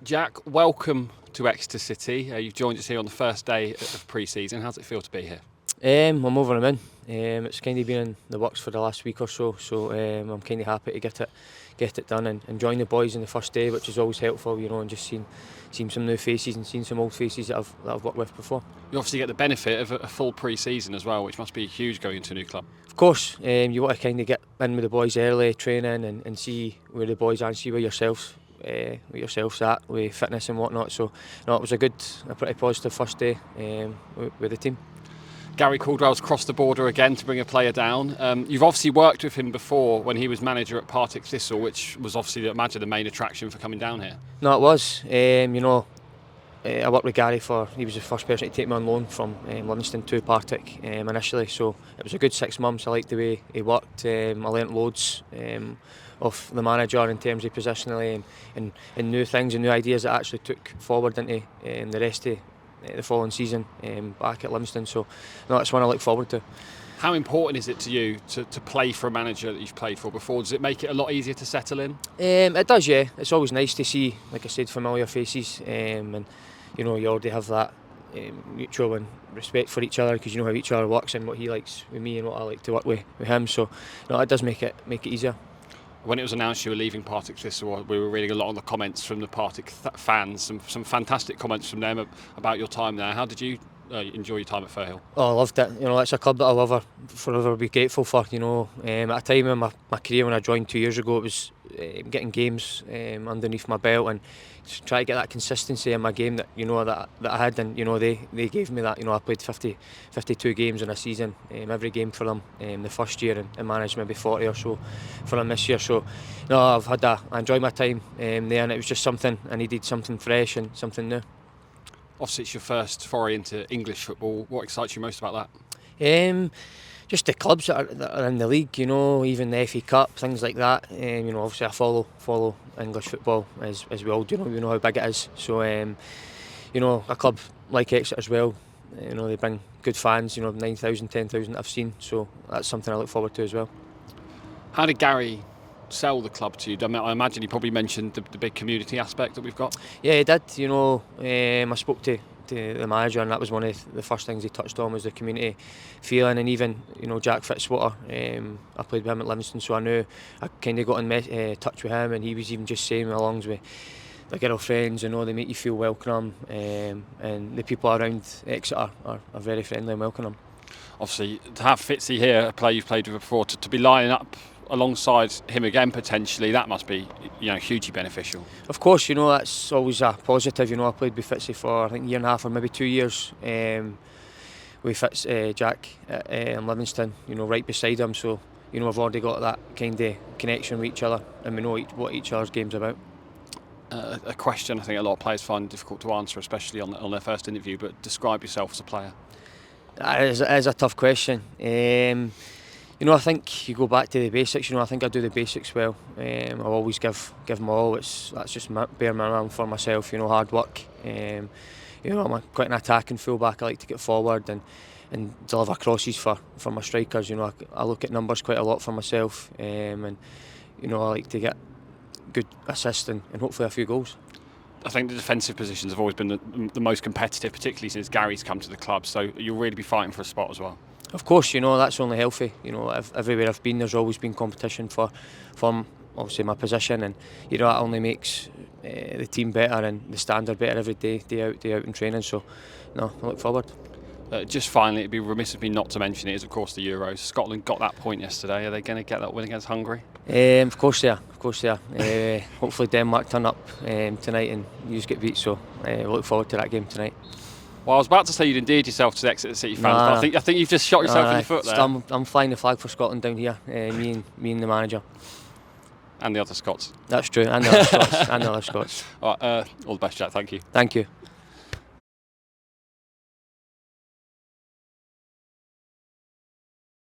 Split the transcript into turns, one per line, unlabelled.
Jack, welcome to Exeter City. You've joined us here on the first day of pre-season. How does it feel to be here?
I'm over and in. It's kind of been in the works for the last week or so, I'm kind of happy to get it done and join the boys on the first day, which is always helpful, and just seeing some new faces and seeing some old faces that I've worked with before.
You obviously get the benefit of a full pre-season as well, which must be huge going into a new club.
Of course, you want to kind of get in with the boys early, training and see where the boys are and see where yourselves at with fitness and whatnot. So no, it was a pretty positive first day with the team.
Gary Caldwell's crossed the border again to bring a player down. You've obviously worked with him before when he was manager at Partick Thistle, which was obviously, I imagine, the main attraction for coming down here.
No, it was. I worked with Gary he was the first person to take me on loan from Livingston to Partick initially, so it was a good 6 months. I liked the way he worked. I learnt loads of the manager in terms of positionally and new things and new ideas that I actually took forward into the rest of the following season back at Livingston. So no, it's one I look forward to.
How important is it to you to play for a manager that you've played for before? Does it make it a lot easier to settle in?
It does, yeah. It's always nice to see, like I said, familiar faces, and you already have that mutual and respect for each other because you know how each other works and what he likes with me and what I like to work with him. So no, it does make it easier.
When it was announced you were leaving Partick Thistle, we were reading a lot of the comments from the Partick fans, some fantastic comments from them about your time there. How did you enjoy your time at Firhill?
Oh, I loved it. It's a club that I'll forever be grateful for. At a time in my career when I joined 2 years ago, it was getting games underneath my belt and try to get that consistency in my game that that I had, and they gave me that. I played 52 games in a season, every game for them the first year, and managed maybe 40 or so for them this year. So no, I enjoyed my time there, and it was just something I needed, something fresh and something new.
Obviously, it's your first foray into English football. What excites you most about that?
Just the clubs that are in the league, even the FA Cup, things like that. Obviously I follow English football as we all do. We know how big it is. So, a club like Exeter as well. They bring good fans. 9,000, 10,000 I've seen. So that's something I look forward to as well.
How did Gary sell the club to you? I imagine he probably mentioned the big community aspect that we've got.
Yeah, he did. I spoke to the manager, and that was one of the first things he touched on was the community feeling, and even Jack Fitzwater, I played with him at Livingston, so I knew I kind of got in touch with him, and he was even just saying along with the girlfriends, they make you feel welcome, and the people around Exeter are very friendly and welcoming.
Obviously, to have Fitzy here, a player you've played with before, to be lining up alongside him again potentially, that must be hugely beneficial.
Of course, that's always a positive. I played with Fitzy for I think a year and a half or maybe 2 years with Jack in Livingston, right beside him, so we've already got that kind of connection with each other, and we know what each other's game's about.
A question I think a lot of players find difficult to answer, especially on their first interview, but describe yourself as a player.
That is a tough question. I think you go back to the basics. I think I do the basics well. I'll always give my all. That's just bare minimum for myself. Hard work. I'm quite an attacking fullback. I like to get forward and deliver crosses for my strikers. I look at numbers quite a lot for myself, and I like to get good assists and hopefully a few goals.
I think the defensive positions have always been the most competitive, particularly since Gary's come to the club. So you'll really be fighting for a spot as well.
Of course, that's only healthy. Everywhere I've been, there's always been competition for obviously my position, and that only makes the team better and the standard better every day out in training. So, no, I look forward.
Just finally, it'd be remiss of me not to mention it is, of course, the Euros. Scotland got that point yesterday. Are they going to get that win against Hungary?
Of course they are. Hopefully Denmark turn up tonight and you get beat. So, we look forward to that game tonight.
Well, I was about to say you'd endeared yourself to the Exeter City fans, but I think you've just shot yourself in the foot there.
I'm flying the flag for Scotland down here, me and the manager.
And the other Scots.
That's true, and the other Scots.
All the best, Jack. Thank you.
Thank you.